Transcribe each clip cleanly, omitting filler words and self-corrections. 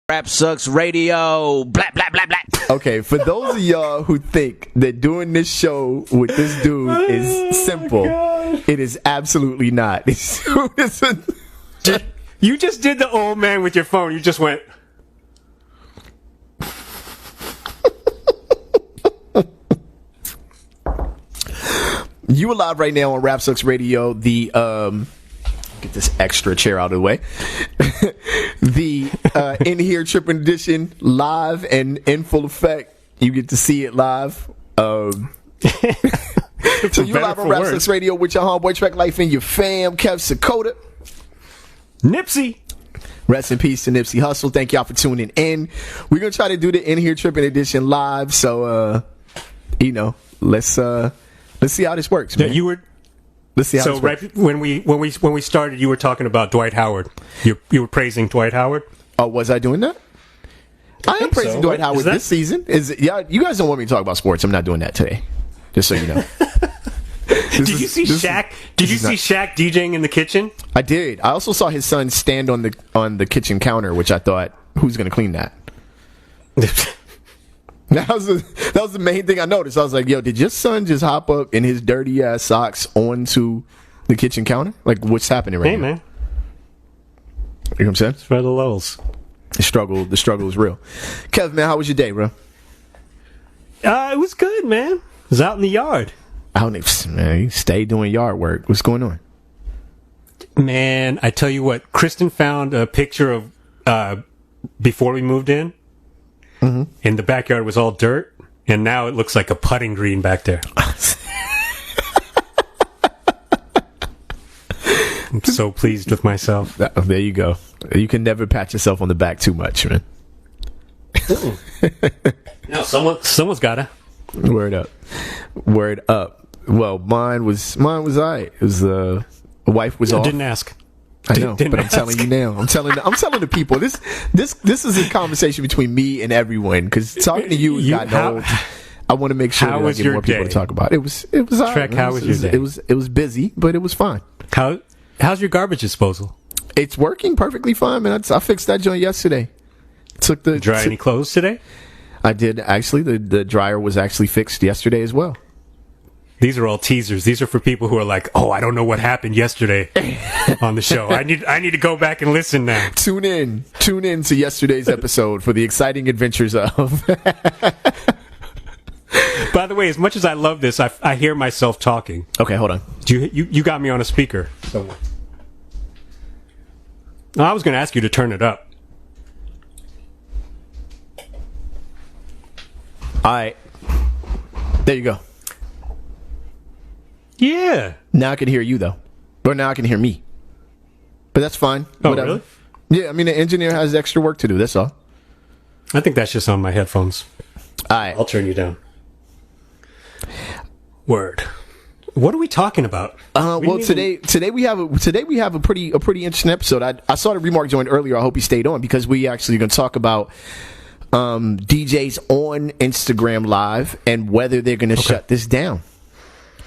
Rap Sucks Radio. Blah, blah, blah, blah. Okay, for those of y'all who think that doing this show with this dude is simple, it is absolutely not. You just did the old man with your phone. You just went. You are live right now on Rap Sucks Radio. The get this extra chair out of the way. The In Here Trippin edition, live and in full effect. You get to see it live. So you live on Rap Sucks Radio with your homeboy Trek Life and your fam, Kev Sakota, Nipsey. Rest in peace to Nipsey Hussle. Thank y'all for tuning in. We're gonna try to do the In Here Trippin edition live. So let's see how this works, man. Yeah, you were. Let's see how so this works. right when we started, you were talking about Dwight Howard. You were praising Dwight Howard. Oh, was I doing that? I am praising Dwight Howard this season. Yeah, you guys don't want me to talk about sports. I'm not doing that today. Just so you know. Did you see Shaq? Did you see Shaq DJing in the kitchen? I did. I also saw his son stand on the kitchen counter, which I thought, who's going to clean that? That was the main thing I noticed. I was like, yo, did your son just hop up in his dirty ass socks onto the kitchen counter? Like, what's happening right now? Hey, man. You know what I'm saying? It's for the lulls. The struggle is real. Kev, man, how was your day, bro? It was good, man. I was out in the yard. Man, you stay doing yard work. What's going on? Man, I tell you what, Kristen found a picture of before we moved in. Mm-hmm. And the backyard was all dirt, and now it looks like a putting green back there. I'm so pleased with myself. There you go. You can never pat yourself on the back too much, man. No, someone's gotta. Word up. Well, mine was alright. It was wife was off. Didn't ask. I know, but I'm telling you now. I'm telling the people. This is a conversation between me and everyone, because talking to you has gotten old. I want to make sure that I get more people to talk about. It was all right. How was your day? It was busy, but it was fine. How's your garbage disposal? It's working perfectly fine, man. I fixed that joint yesterday. Dry any clothes today? I did actually. The dryer was actually fixed yesterday as well. These are all teasers. These are for people who are like, "Oh, I don't know what happened yesterday on the show. I need to go back and listen now." Tune in to yesterday's episode for the exciting adventures of. By the way, as much as I love this, I hear myself talking. Okay, hold on. You got me on a speaker somewhere. I was going to ask you to turn it up. All right. There you go. Yeah. Now I can hear you, though. Or now I can hear me. But that's fine. Oh, whatever. really? Yeah, I mean, the engineer has extra work to do. That's all. I think that's just on my headphones. All right. I'll turn you down. Word. What are we talking about? Well, today we have a pretty interesting episode. I saw the remark joined earlier. I hope you stayed on, because we actually going to talk about DJs on Instagram Live and whether they're going to shut this down.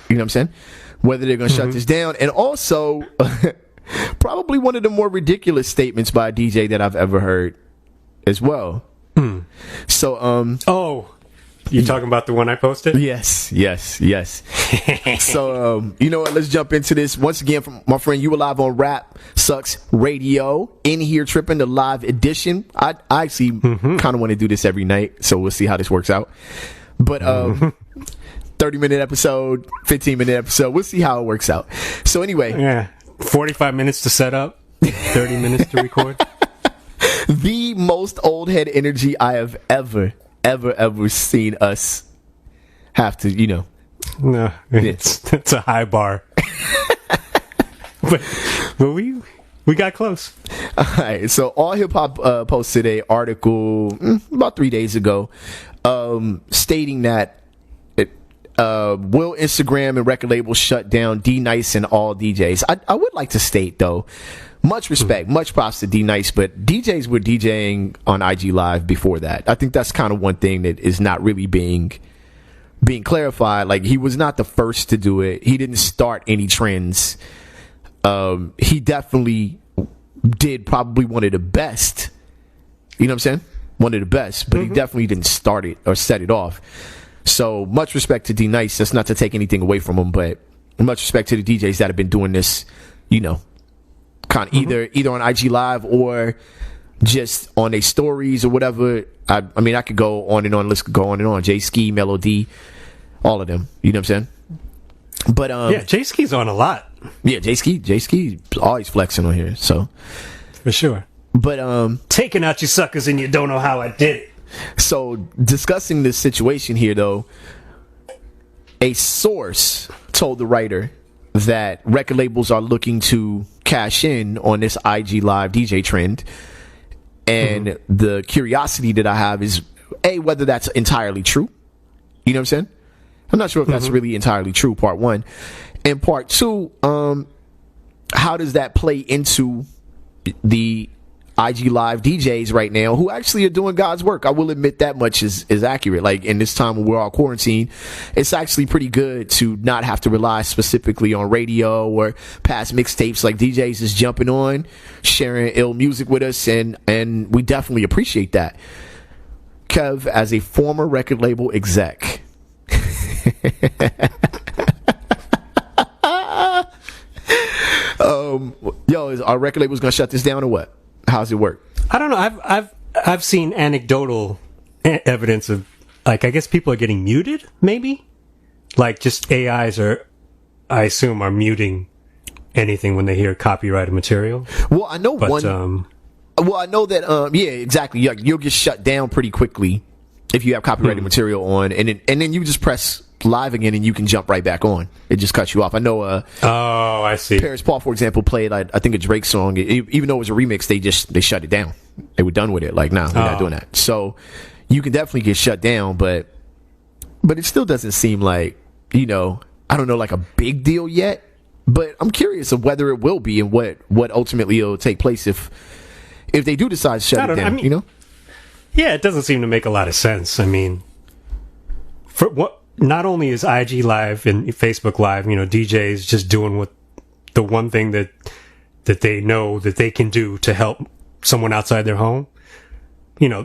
You know what I'm saying? Whether they're going to shut this down. And also, probably one of the more ridiculous statements by a DJ that I've ever heard as well. So, you talking about the one I posted? Yes. So, you know what? Let's jump into this. Once again, from my friend, you were live on Rap Sucks Radio. In Here Trippin, the live edition. I actually kind of want to do this every night, so we'll see how this works out. But 30-minute episode, 15-minute episode. We'll see how it works out. So anyway. Yeah. 45 minutes to set up, 30 minutes to record. The most old head energy I have ever seen us have to, No, it's a high bar. but we got close. All right, so All Hip Hop posted an article about 3 days ago stating that will Instagram and record labels shut down D-Nice and all DJs? I would like to state, though, much respect, much props to D-Nice, but DJs were DJing on IG Live before that. I think that's kind of one thing that is not really being clarified. Like, he was not the first to do it. He didn't start any trends. He definitely did probably one of the best You know what I'm saying? One of the best, but he definitely didn't start it or set it off. So much respect to D Nice. That's not to take anything away from him, but much respect to the DJs that have been doing this, you know, kind of either on IG Live or just on their stories or whatever. I mean, I could go on and on. List could go on and on. J Ski, Melody, all of them. You know what I'm saying? But yeah, J Ski's on a lot. Yeah, J Ski always flexing on here. So for sure. But taking out you suckers and you don't know how I did it. So discussing this situation here, though, a source told the writer that record labels are looking to cash in on this IG Live DJ trend. And the curiosity that I have is, A, whether that's entirely true. You know what I'm saying? I'm not sure if that's really entirely true, part one. And part two, how does that play into the IG Live DJs right now who actually are doing God's work? I will admit that much is accurate. Like, in this time when we're all quarantined, it's actually pretty good to not have to rely specifically on radio or past mixtapes. Like, DJs is jumping on, sharing ill music with us, and we definitely appreciate that. Kev, as a former record label exec, yo, is our record label's gonna shut this down or what? How's it work? I don't know. I've seen anecdotal evidence of, like, I guess people are getting muted, maybe? Like, just AIs are, I assume, are muting anything when they hear copyrighted material. Well, I know I know that, yeah, exactly. You'll get shut down pretty quickly if you have copyrighted material on, and then you just press live again and you can jump right back on. It just cuts you off. I know oh, I see. Paris Paul, for example, played I think a Drake song. Even though it was a remix, they shut it down. They were done with it. Like, nah, we're not doing that. So you can definitely get shut down, but it still doesn't seem like, you know, I don't know, like a big deal yet. But I'm curious of whether it will be and what ultimately will take place if they do decide to shut it down. I mean, you know? Yeah, it doesn't seem to make a lot of sense. I mean, for what? Not only is IG Live and Facebook Live, you know, DJs just doing what the one thing that they know that they can do to help someone outside their home, you know,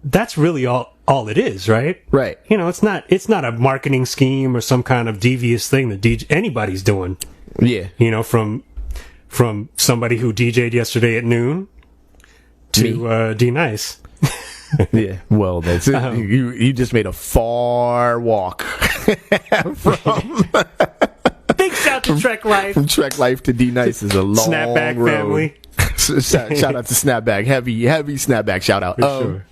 that's really all it is, right? Right. You know, it's not a marketing scheme or some kind of devious thing that anybody's doing. Yeah. You know, from somebody who DJ'd yesterday at noon to D Nice. Yeah, well, that's it. You just made a far walk from big shout to Trek Life. From Trek Life to D Nice is a long Snapback road. Family. Shout out to Snapback, heavy Snapback shout out. Sure.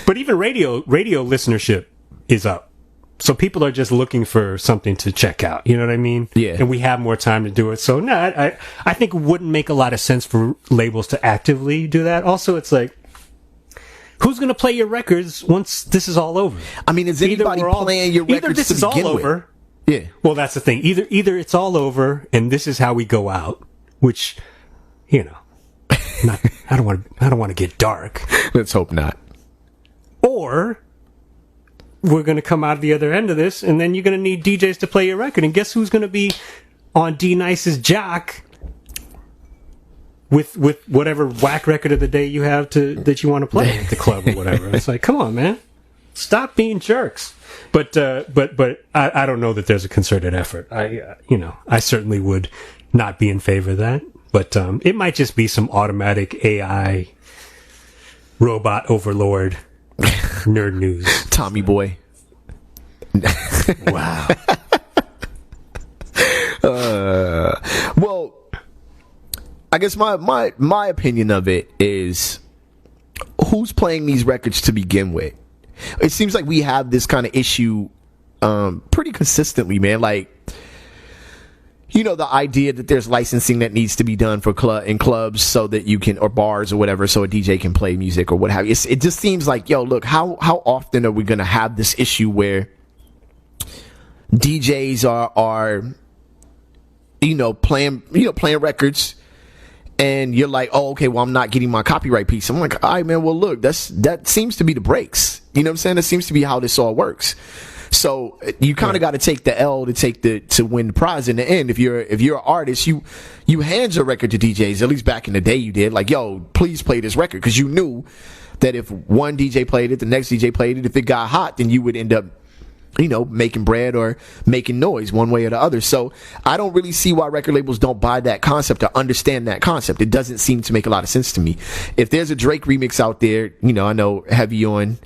But even radio listenership is up, so people are just looking for something to check out. You know what I mean? Yeah. And we have more time to do it. So no, I think it wouldn't make a lot of sense for labels to actively do that. Also, it's like, who's going to play your records once this is all over? I mean, is anybody playing your records either this to is all begin over? With? Yeah. Well, that's the thing. Either it's all over and this is how we go out, which, you know, I don't want to get dark. Let's hope not. Or we're going to come out the other end of this, and then you're going to need DJs to play your record, and guess who's going to be on D Nice's jock with whatever whack record of the day you have that you want to play at the club or whatever. It's like, come on, man, stop being jerks. But I don't know that there's a concerted effort. I certainly would not be in favor of that. But it might just be some automatic AI robot overlord nerd news. Tommy boy. Wow. Well, I guess my opinion of it is, who's playing these records to begin with? It seems like we have this kind of issue pretty consistently, man. Like, you know, the idea that there's licensing that needs to be done for clubs so that you can, or bars or whatever, so a DJ can play music or what have you. It just seems like, yo, look, how often are we going to have this issue where DJs are playing records, and you're like, oh, okay, well, I'm not getting my copyright piece. I'm like, all right, man, well, look, that seems to be the breaks. You know what I'm saying? That seems to be how this all works. So you kind of got to take the L to win the prize in the end. If you're an artist, you hand your record to DJs. At least back in the day, you did. Like, yo, please play this record, because you knew that if one DJ played it, the next DJ played it. If it got hot, then you would end up, making bread or making noise one way or the other. So I don't really see why record labels don't buy that concept or understand that concept. It doesn't seem to make a lot of sense to me. If there's a Drake remix out there, I know heavy on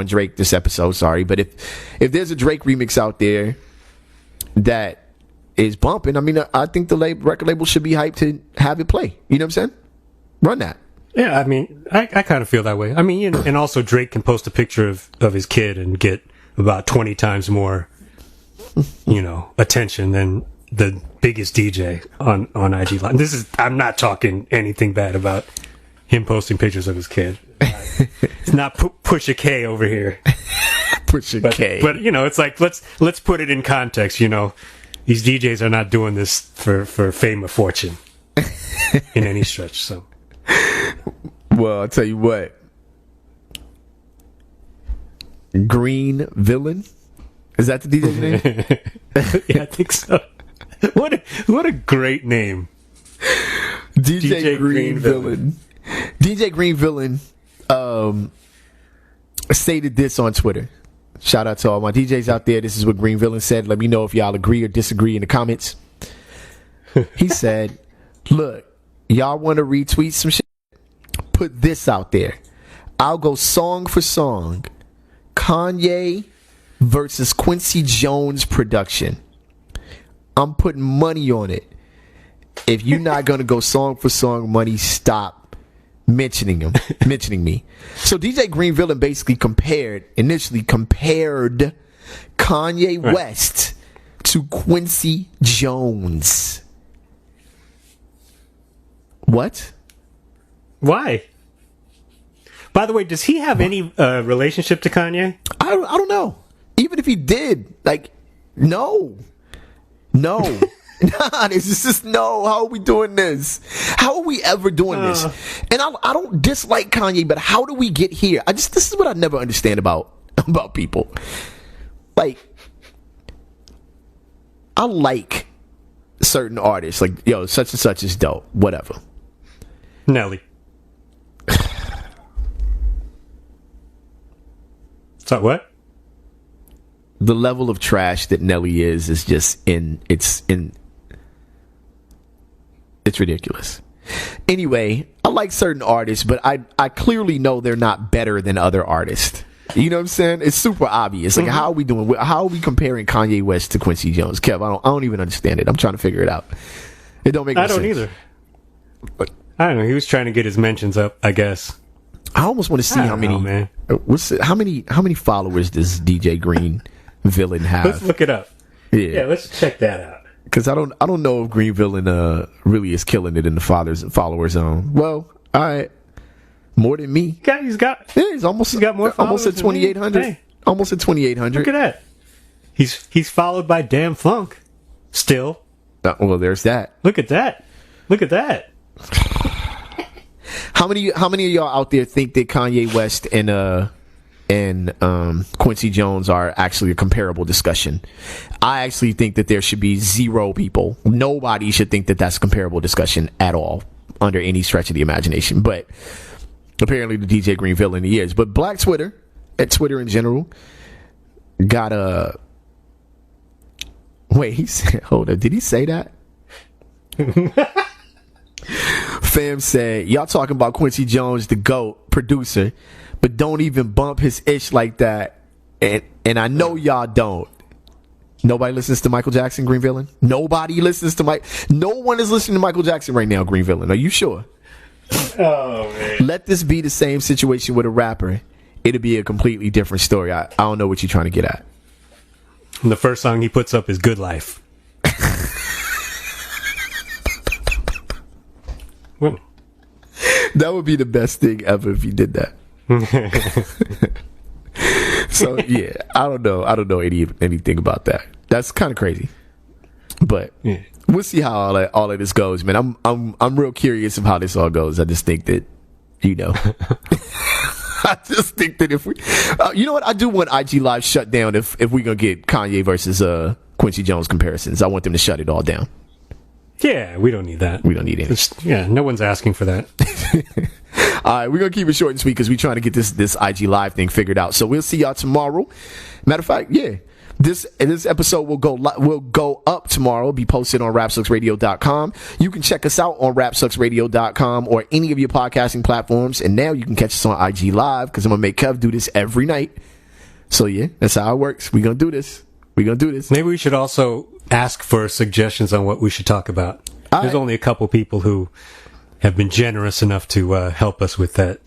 Drake this episode, sorry, but if there's a Drake remix out there that is bumping, I think the record label should be hyped to have it play. You know what I'm saying? Run that. Yeah, I kind of feel that way. And also Drake can post a picture of his kid and get about 20 times more, attention than the biggest DJ on IG Live. I'm not talking anything bad about him posting pictures of his kid. It's not Pusha K over here. Pusha K. But it's like, let's put it in context. These DJs are not doing this for fame or fortune in any stretch. So, well, I'll tell you what. Green Villain, is that the DJ's name? Yeah, I think so. What a great name. DJ Green Villain. DJ Green Villain stated this on Twitter. Shout out to all my DJs out there. This is what Green Villain said. Let me know if y'all agree or disagree in the comments. He said, look, y'all want to retweet some shit? Put this out there. I'll go song for song. Kanye versus Quincy Jones production. I'm putting money on it. If you're not going to go song for song, money, stop mentioning me. So DJ Green Villain basically initially compared Kanye West to Quincy Jones. What? Why? By the way, does he have any relationship to Kanye? I don't know. Even if he did, no. Nah, this is just no. How are we doing this? How are we ever doing this? And I don't dislike Kanye, but how do we get here? This is what I never understand about people. I like certain artists, such and such is dope, whatever. Nelly. So what? The level of trash that Nelly is just it's ridiculous. Anyway, I like certain artists, but I clearly know they're not better than other artists. You know what I'm saying? It's super obvious. How are we doing? How are we comparing Kanye West to Quincy Jones? Kev, I don't even understand it. I'm trying to figure it out. It don't make any sense. I don't either. But I don't know. He was trying to get his mentions up, I guess. I almost want to see how many. How many followers does DJ Green Villain have? Let's look it up. Yeah, let's check that out. Because I don't know if Green Villain really is killing it in the follower zone. Well, all right, more than me. He's got more followers. Almost at 2,800. Hey. Almost at 2,800. Look at that. He's followed by Damn Funk. Still. Well, there's that. Look at that. How many of y'all out there think that Kanye West and Quincy Jones are actually a comparable discussion? I actually think that there should be zero people. Nobody should think that that's a comparable discussion at all, under any stretch of the imagination. But apparently the DJ Green Villain he is. But Black Twitter, at Twitter in general, got a... Wait, he said... Hold up, did he say that? Fam said, y'all talking about Quincy Jones, the GOAT producer, but don't even bump his ish like that. And I know y'all don't. Nobody listens to Michael Jackson, Green Villain? Nobody listens to No one is listening to Michael Jackson right now, Green Villain. Are you sure? Oh, man. Let this be the same situation with a rapper. It'll be a completely different story. I don't know what you're trying to get at. And the first song he puts up is Good Life. Well, that would be the best thing ever if he did that. So yeah, I don't know anything about that. That's kind of crazy, but yeah. We'll see how all of this goes, man. I'm real curious of how this all goes. I just think that I just think that if we, you know what, I do want IG Live shut down if we're gonna get Kanye versus Quincy Jones comparisons. I want them to shut it all down. Yeah, we don't need that. We don't need any. Yeah, no one's asking for that. All right, we're gonna keep it short and sweet because we're trying to get this IG Live thing figured out. So we'll see y'all tomorrow. Matter of fact, yeah. This episode will go up tomorrow. It'll be posted on rapsucksradio.com. You can check us out on rapsucksradio.com or any of your podcasting platforms. And now you can catch us on IG Live because I'm going to make Kev do this every night. So, yeah, that's how it works. We're going to do this. Maybe we should also ask for suggestions on what we should talk about. There's only a couple people who have been generous enough to help us with that.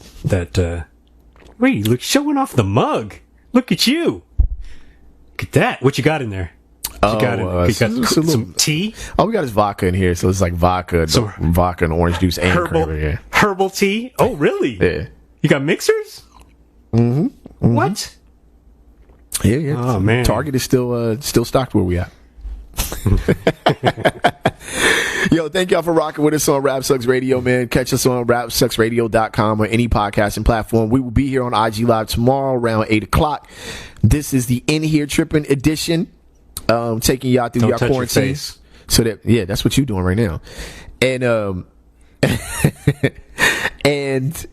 Wait, look, showing off the mug. Look at you. Look at that. What you got in there? You got some tea? Oh, we got his vodka in here. So it's like vodka and orange juice and cranberry. Herbal tea? Oh, really? Yeah. You got mixers? Mm-hmm. What? Yeah. Oh, man. Target is still stocked where we at. Yo, thank y'all for rocking with us on Rap Sucks Radio, man. Catch us on rapsucksradio.com or any podcasting platform. We will be here on IG Live tomorrow around 8 o'clock. This is the In Here Trippin' edition, taking y'all through your quarantine. So that's what you're doing right now. And and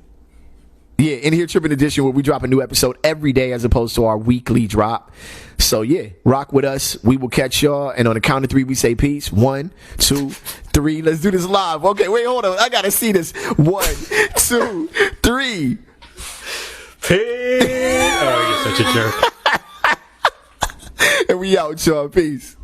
yeah, In Here Trippin' edition where we drop a new episode every day as opposed to our weekly drop. So yeah, rock with us. We will catch y'all. And on the count of 3, we say peace. 1, 2, 3. Let's do this live. Okay, wait, hold on. I gotta see this. 1, 2, 3. Peace. Oh, you're such a jerk. And we out, y'all. Peace.